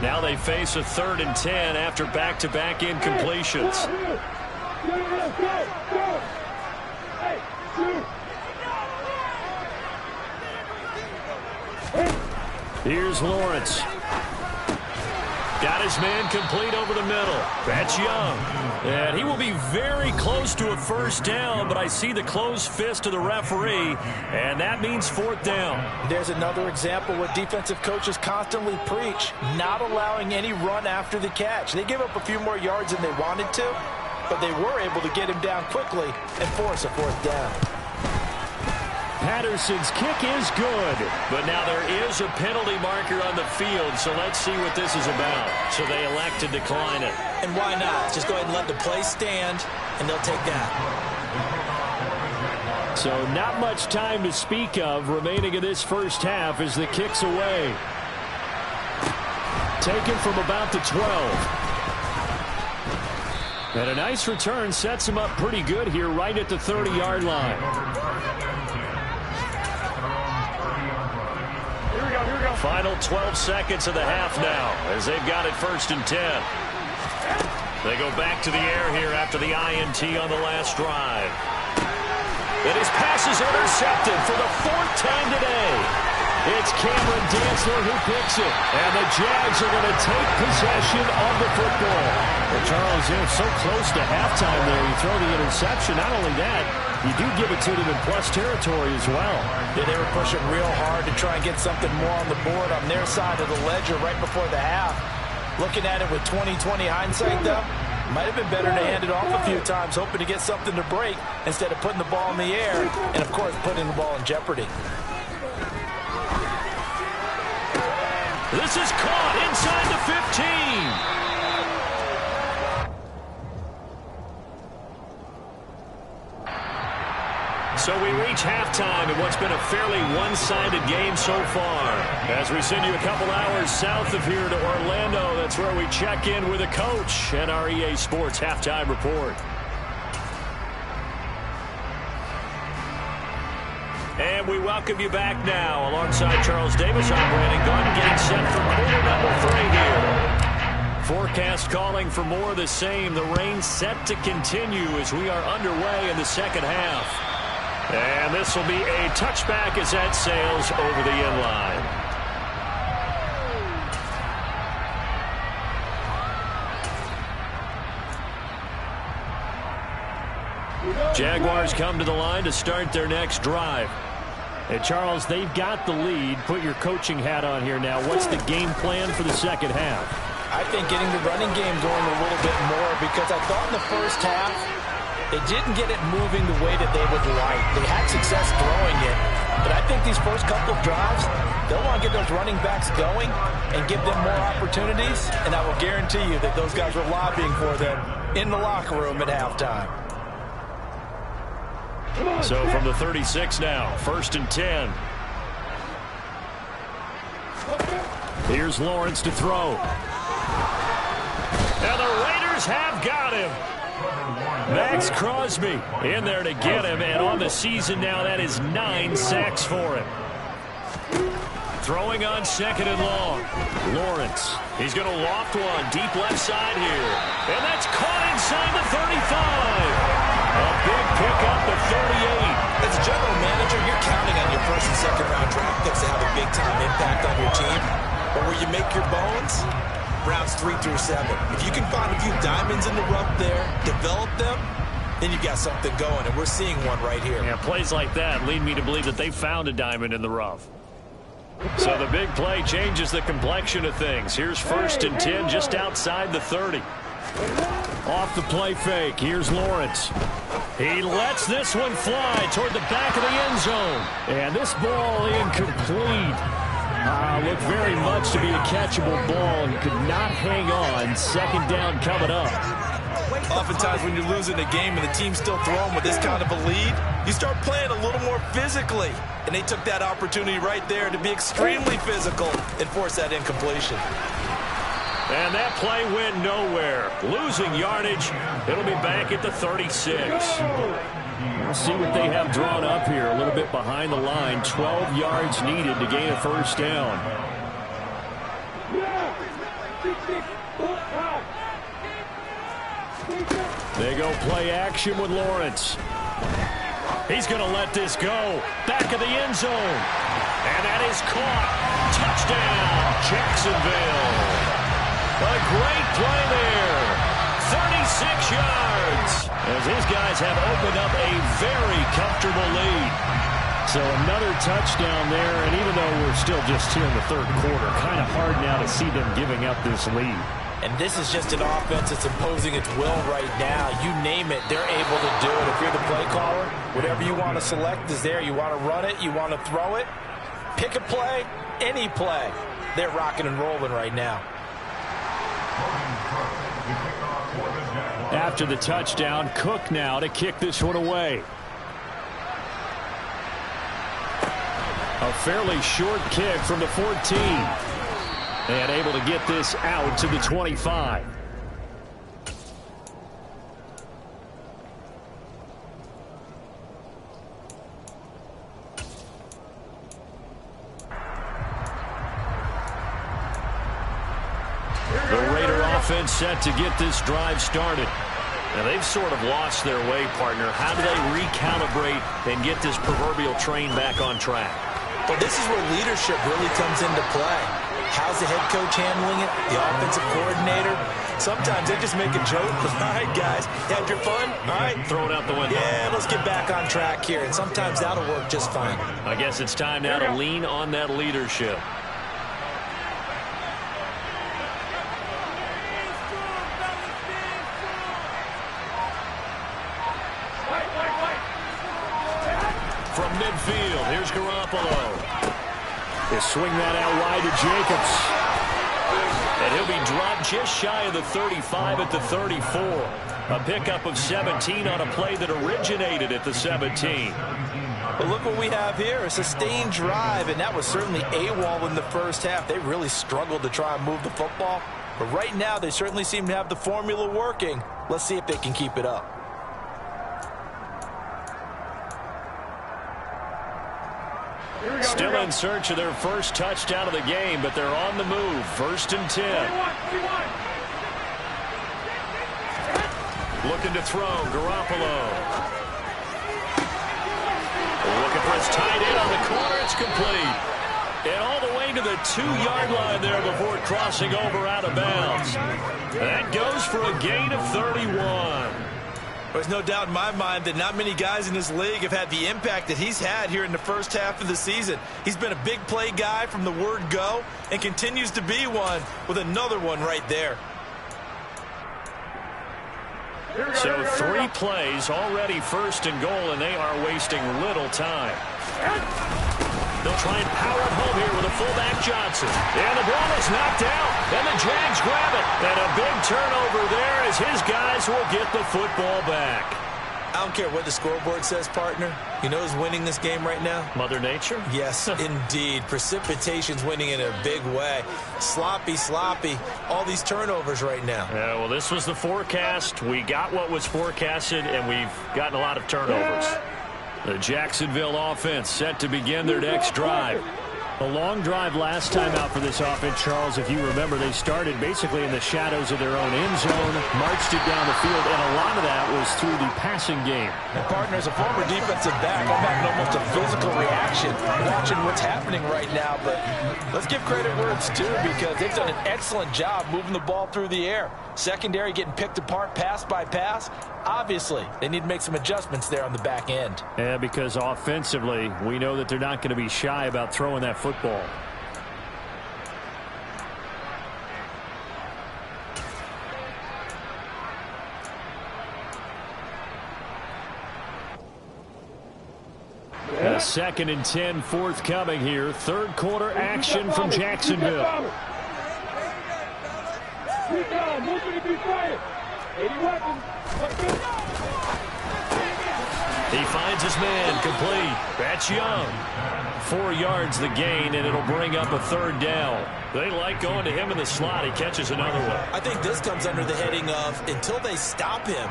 Now they face a 3rd and 10 after back-to-back incompletions. Here's Lawrence. Got his man complete over the middle. That's Young. And he will be very close to a first down, but I see the closed fist of the referee, and that means 4th down. There's another example what defensive coaches constantly preach, not allowing any run after the catch. They give up a few more yards than they wanted to, but they were able to get him down quickly and force a 4th down. Patterson's kick is good, but now there is a penalty marker on the field, so let's see what this is about. So they elect to decline it. And why not? Just go ahead and let the play stand, and they'll take that. So not much time to speak of remaining in this first half as the kick's away. taken from about the 12. And a nice return sets him up pretty good here right at the 30-yard line. Final 12 seconds of the half now as they've got it 1st and 10. They go back to the air here after the INT on the last drive. And his pass is intercepted for the 4th time today. It's Cameron Dantzler who picks it. And the Jags are going to take possession of the football. Well, Charles, they're so close to halftime there. You throw the interception. Not only that, you do give it to them in plus territory as well. Yeah, they were pushing real hard to try and get something more on the board on their side of the ledger right before the half. Looking at it with 20/20 hindsight, though, might have been better to hand it off a few times, hoping to get something to break instead of putting the ball in the air and, of course, putting the ball in jeopardy. This is caught inside the 15. So we reach halftime in what's been a fairly one-sided game so far. As we send you a couple hours south of here to Orlando, that's where we check in with a coach and our EA Sports Halftime Report. And we welcome you back now. Alongside Charles Davis, I'm Brandon Gunn, getting set for quarter number 3 here. Forecast calling for more of the same. The rain set to continue as we are underway in the second half. And this will be a touchback as that sails over the end line. Jaguars come to the line to start their next drive. And Charles, they've got the lead. Put your coaching hat on here now. What's the game plan for the second half? I think getting the running game going a little bit more, because I thought in the first half they didn't get it moving the way that they would like. They had success throwing it, but I think these first couple of drives, they'll want to get those running backs going and give them more opportunities, and I will guarantee you that those guys were lobbying for them in the locker room at halftime. So from the 36 now, 1st and 10. Here's Lawrence to throw. Now the Raiders have got him. Max Crosby in there to get him, and on the season now, that is 9 sacks for him. Throwing on 2nd and long. Lawrence, he's going to loft one deep left side here, and that's caught inside the 35. A big pickup at 38. As a general manager, you're counting on your 1st and 2nd round draft picks to have a big-time impact on your team. But where you make your bones, rounds 3 through 7. If you can find a few diamonds in the rough there, develop them, then you've got something going, and we're seeing one right here. Yeah, plays like that lead me to believe that they found a diamond in the rough. So the big play changes the complexion of things. Here's 1st and 10 just outside the 30. Off the play fake. Here's Lawrence. He lets this one fly toward the back of the end zone. And this ball incomplete. Looked very much to be a catchable ball and could not hang on. 2nd down coming up. Oftentimes when you're losing a game and the team's still throwing with this kind of a lead, you start playing a little more physically. And they took that opportunity right there to be extremely physical and force that incompletion. And that play went nowhere. Losing yardage. It'll be back at the 36. We'll see what they have drawn up here. A little bit behind the line. 12 yards needed to gain a 1st down. They go play action with Lawrence. He's going to let this go. Back of the end zone. And that is caught. Touchdown, Jacksonville. A great play there. 36 yards. As his guys have opened up a very comfortable lead. So another touchdown there, and even though we're still just here in the 3rd quarter, kind of hard now to see them giving up this lead. And this is just an offense that's imposing its will right now. You name it, they're able to do it. If you're the play caller, whatever you want to select is there. You want to run it, you want to throw it, pick a play, any play. They're rocking and rolling right now. After the touchdown, Cook now to kick this one away. A fairly short kick from the 14. And able to get this out to the 25. The Raider offense set to get this drive started. Now, they've sort of lost their way, partner. How do they recalibrate and get this proverbial train back on track? Well, this is where leadership really comes into play. How's the head coach handling it? The offensive coordinator? Sometimes they just make a joke. All right, guys, had your fun? All right. Throw it out the window. Yeah, let's get back on track here. And sometimes that'll work just fine. I guess it's time now to lean on that leadership. From midfield, here's Garoppolo. They swing that out wide to Jacobs. And he'll be dropped just shy of the 35 at the 34. A pickup of 17 on a play that originated at the 17. Well, look what we have here, a sustained drive, and that was certainly AWOL in the first half. They really struggled to try and move the football. But right now, they certainly seem to have the formula working. Let's see if they can keep it up. Still in search of their first touchdown of the game, but they're on the move. 1st and 10. Looking to throw, Garoppolo. Looking for his tight end on the corner. It's complete. And all the way to the 2-yard line there before crossing over out of bounds. That goes for a gain of 31. There's no doubt in my mind that not many guys in this league have had the impact that he's had here in the first half of the season. He's been a big play guy from the word go and continues to be one with another one right there. So 3 plays, already 1st and goal, and they are wasting little time. They'll try and power it home here with a fullback Johnson. And the ball is knocked out. And the Jags grab it. And a big turnover there as his guys will get the football back. I don't care what the scoreboard says, partner. You know who's winning this game right now? Mother Nature? Yes, indeed. Precipitation's winning in a big way. Sloppy, sloppy. All these turnovers right now. Yeah, well, this was the forecast. We got what was forecasted, and we've gotten a lot of turnovers. The Jacksonville offense set to begin their next drive. A long drive last time out for this offense, Charles. If you remember, they started basically in the shadows of their own end zone, marched it down the field, and a lot of that was through the passing game. And partner, as a former defensive back, I'm having almost a physical reaction watching what's happening right now. But let's give credit where it's due because they've done an excellent job moving the ball through the air. Secondary getting picked apart pass by pass. Obviously, they need to make some adjustments there on the back end. Yeah, because offensively, we know that they're not going to be shy about throwing that football. A 2nd and 10 forthcoming here. 3rd quarter action from Jacksonville. He finds his man, complete. That's Young. 4 yards the gain, and it'll bring up a 3rd down. They like going to him in the slot. He catches another one. I think this comes under the heading of until they stop him,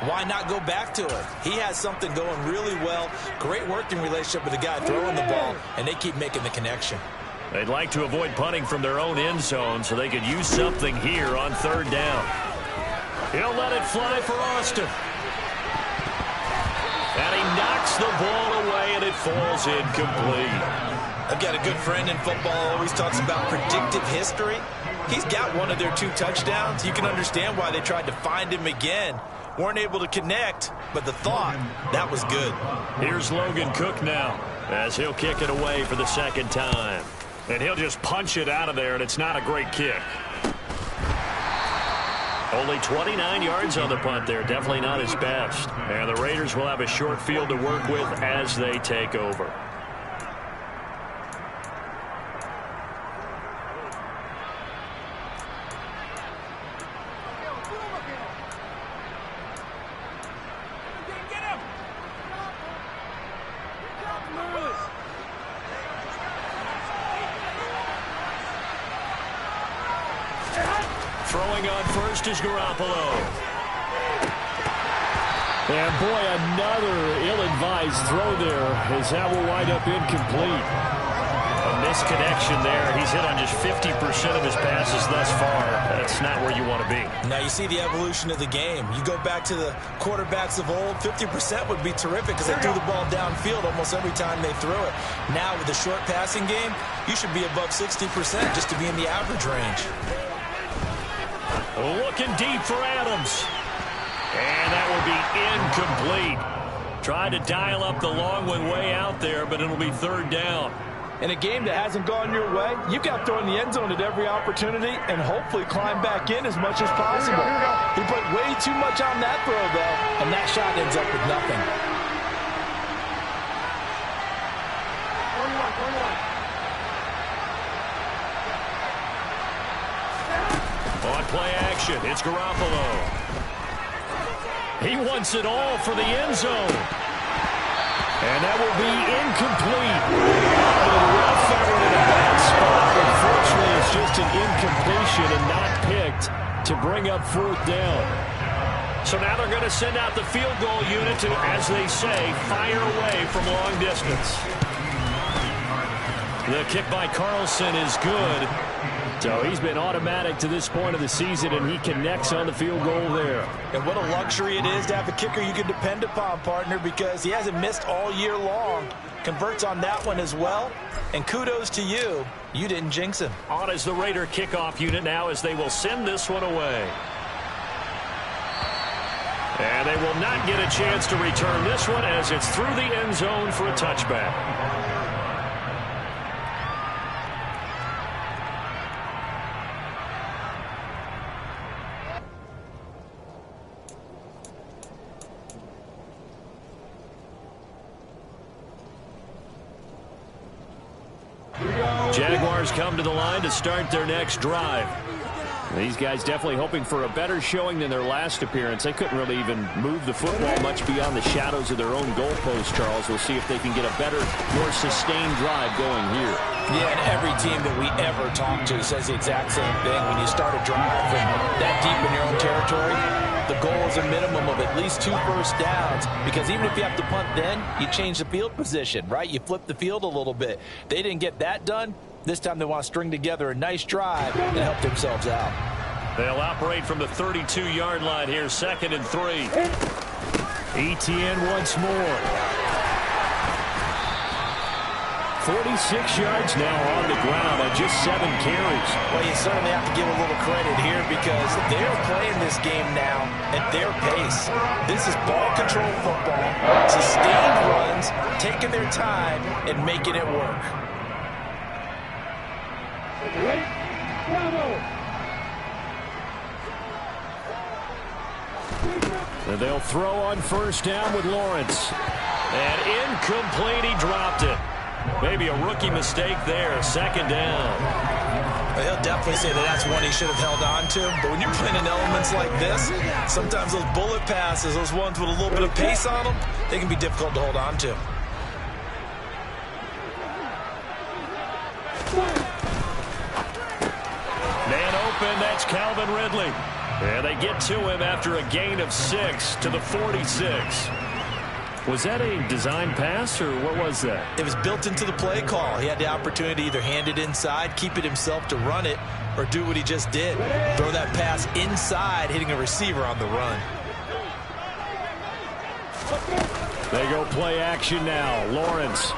why not go back to it? He has something going really well. Great working relationship with the guy throwing the ball, and they keep making the connection. They'd like to avoid punting from their own end zone so they could use something here on 3rd down. He'll let it fly for Austin. And he knocks the ball away, and it falls incomplete. I've got a good friend in football who always talks about predictive history. He's got one of their 2 touchdowns. You can understand why they tried to find him again. Weren't able to connect, but the thought, that was good. Here's Logan Cook now as he'll kick it away for the 2nd time. And he'll just punch it out of there, and it's not a great kick. Only 29 yards on the punt there. Definitely not his best. And the Raiders will have a short field to work with as they take over. Throwing on first is Garoppolo. And boy, another ill-advised throw there, as that will wind up incomplete. A misconnection there. He's hit on just 50% of his passes thus far. That's not where you want to be. Now you see the evolution of the game. You go back to the quarterbacks of old, 50% would be terrific because they threw the ball downfield almost every time they threw it. Now with the short passing game, you should be above 60% just to be in the average range. Looking deep for Adams. And that will be incomplete. Tried to dial up the long one way out there, but it'll be third down. In a game that hasn't gone your way, you've got to throw in the end zone at every opportunity and hopefully climb back in as much as possible. He put way too much on that throw, though, and that shot ends up with nothing. On play action, it's Garoppolo. He wants it all for the end zone. And that will be incomplete. The ref found it in a bad spot. Unfortunately, it's just an incompletion and not picked to bring up fourth down. So now they're going to send out the field goal unit to, as they say, fire away from long distance. The kick by Carlson is good. So he's been automatic to this point of the season, and he connects on the field goal there. And what a luxury it is to have a kicker you can depend upon, partner, because he hasn't missed all year long. Converts on that one as well. And kudos to you. You didn't jinx him. On is the Raider kickoff unit now as they will send this one away. And they will not get a chance to return this one as it's through the end zone for a touchback. Jaguars come to the line to start their next drive. These guys definitely hoping for a better showing than their last appearance. They couldn't really even move the football much beyond the shadows of their own goalpost, Charles. We'll see if they can get a better, more sustained drive going here. Yeah, and every team that we ever talk to says the exact same thing. When you start a drive from that deep in your own territory, the goal is a minimum of at least 2 first downs, because even if you have to punt then, you change the field position, right? You flip the field a little bit. They didn't get that done. This time they want to string together a nice drive and help themselves out. They'll operate from the 32-yard line here, 2nd and 3. Etienne once more. 46 yards now on the ground on just 7 carries. Well, you certainly have to give a little credit here because they're playing this game now at their pace. This is ball control football, sustained runs, taking their time and making it work. And they'll throw on first down with Lawrence. And incomplete, he dropped it. Maybe a rookie mistake there, 2nd down. Well, he'll definitely say that that's one he should have held on to. But when you're playing in elements like this, sometimes those bullet passes, those ones with a little bit of pace on them, they can be difficult to hold on to. Man open, that's Calvin Ridley. And they get to him after a gain of 6 to the 46. Was that a design pass, or what was that? It was built into the play call. He had the opportunity to either hand it inside, keep it himself to run it, or do what he just did. Throw that pass inside, hitting a receiver on the run. They go play action now. Lawrence.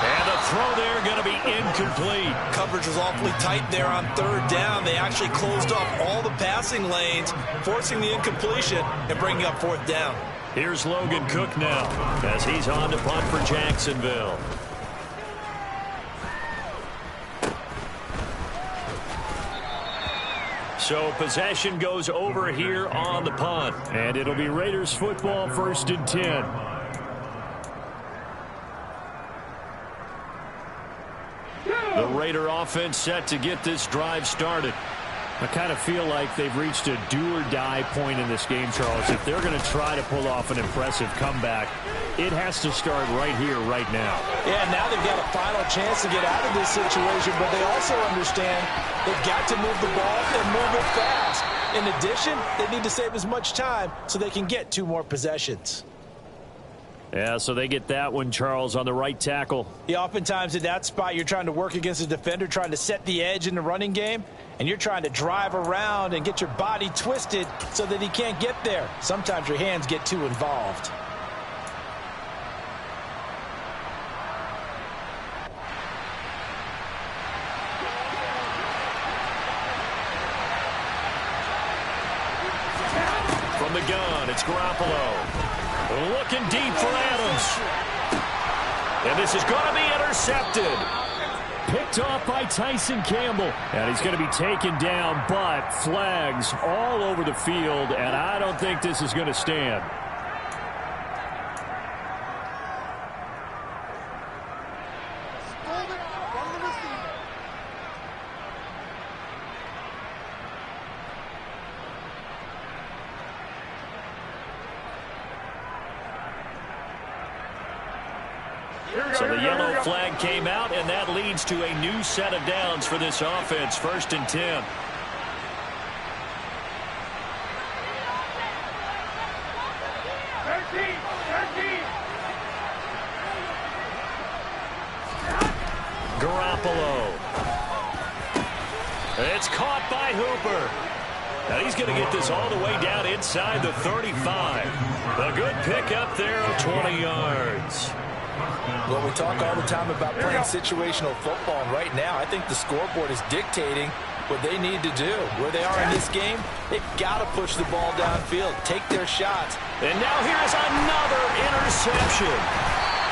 And the throw there going to be incomplete. Coverage was awfully tight there on 3rd down. They actually closed off all the passing lanes, forcing the incompletion and bringing up 4th down. Here's Logan Cook now as he's on to punt for Jacksonville. So possession goes over here on the punt. And it'll be Raiders football, 1st and 10. The Raider offense set to get this drive started. I kind of feel like they've reached a do-or-die point in this game, Charles. If they're going to try to pull off an impressive comeback, it has to start right here, right now. Yeah, now they've got a final chance to get out of this situation, but they also understand they've got to move the ball and move it fast. In addition, they need to save as much time so they can get 2 more possessions. Yeah, so they get that one, Charles, on the right tackle. Yeah, oftentimes in that spot, you're trying to work against a defender, trying to set the edge in the running game, and you're trying to drive around and get your body twisted so that he can't get there. Sometimes your hands get too involved. From the gun, it's Garoppolo. Looking deep for Adams. And this is going to be intercepted. Picked off by Tyson Campbell. And he's going to be taken down, but flags all over the field, and I don't think this is going to stand. So the yellow flag came out, and that leads to a new set of downs for this offense. 1st and 10. Garoppolo. It's caught by Hooper. Now he's going to get this all the way down inside the 35. A good pickup there of 20 yards. Well, we talk all the time about playing situational football, and right now I think the scoreboard is dictating what they need to do. Where they are in this game, they've got to push the ball downfield, take their shots. And now here's another interception.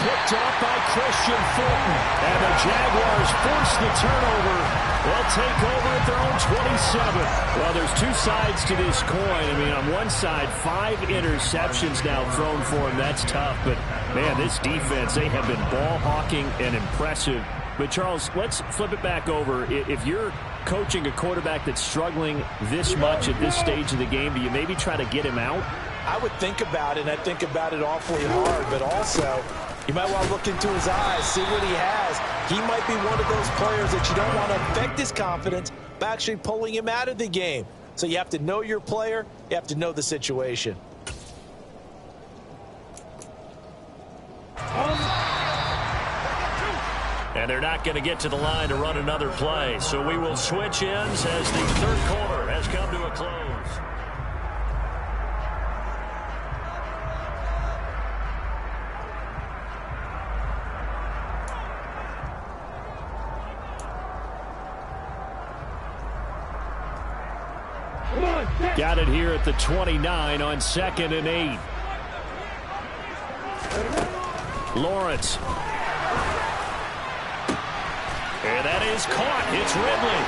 Picked off by Christian Fulton. And the Jaguars force the turnover. They'll take over at their own 27. Well, there's 2 sides to this coin. I mean, on one side, 5 interceptions now thrown for him. That's tough. But, man, this defense, they have been ball hawking and impressive. But, Charles, let's flip it back over. If you're coaching a quarterback that's struggling this much at this stage of the game, do you maybe try to get him out? I would think about it, and I think about it awfully hard. But also, you might want to look into his eyes, see what he has. He might be one of those players that you don't want to affect his confidence by actually pulling him out of the game. So you have to know your player. You have to know the situation. And they're not going to get to the line to run another play. So we will switch ends as the 3rd quarter has come to a close. Got it here at the 29 on 2nd and 8. Lawrence. And that is caught. It's Ridley.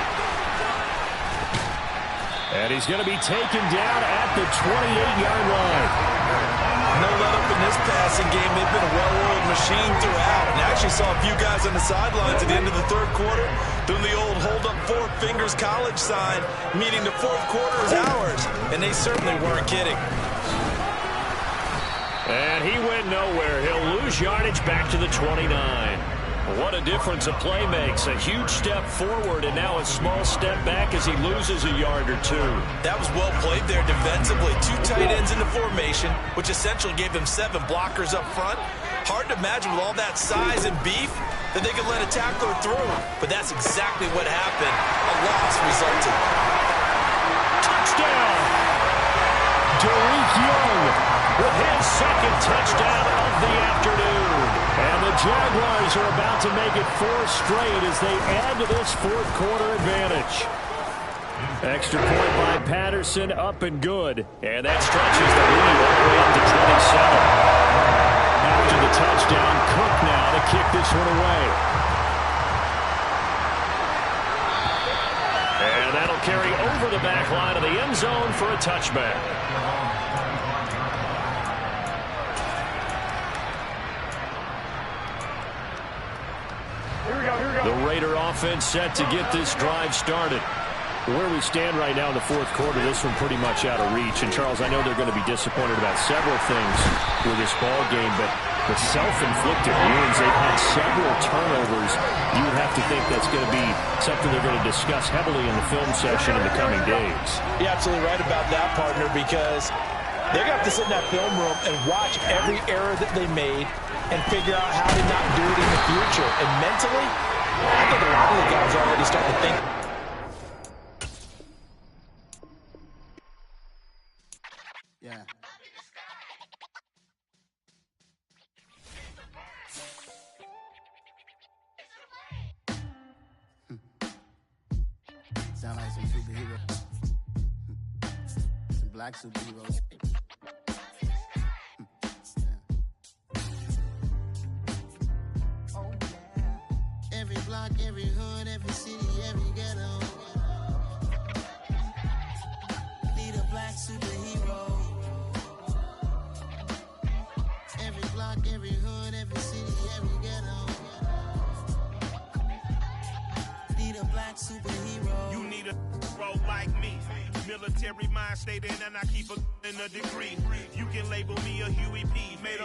And he's going to be taken down at the 28-yard line. No let up in this passing game. They've been a well-oiled machine throughout. And I actually saw a few guys on the sidelines at the end of the 3rd quarter doing the old hold up 4 fingers college sign, meaning the 4th quarter is ours. And they certainly weren't kidding. And he went nowhere. He'll lose yardage back to the 29. What a difference a play makes. A huge step forward and now a small step back as he loses a yard or 2. That was well played there defensively. 2 tight ends in the formation, which essentially gave them 7 blockers up front. Hard to imagine with all that size and beef that they could let a tackler through. But that's exactly what happened. A loss resulted. Touchdown! Derek Young with his 2nd touchdown of the afternoon. And the Jaguars are about to make it 4 straight as they add to this 4th quarter advantage. Extra point by Patterson, up and good. And that stretches the lead all the way up to 27. After the touchdown, Cook now to kick this one away. And that'll carry over the back line of the end zone for a touchback. The Raider offense set to get this drive started. Where we stand right now in the fourth quarter, this one pretty much out of reach. And, Charles, I know they're going to be disappointed about several things with this ball game, but the self-inflicted wounds, they've had several turnovers. You would have to think that's going to be something they're going to discuss heavily in the film session in the coming days. You're absolutely right about that, partner, because they're going to have to sit in that film room and watch every error that they made and figure out how to not do it in the future. And mentally, I think a lot of the guys are already starting to think. Yeah. Sound like some superheroes. Some black superheroes. Oh, yeah. Every block, every hood, every city, every ghetto. Need a black superhero. Every block, every hood, every city, every ghetto. Need a black superhero. You need a role like me. Military mind stated, and I keep in a degree. You can label me a Huey P. Made a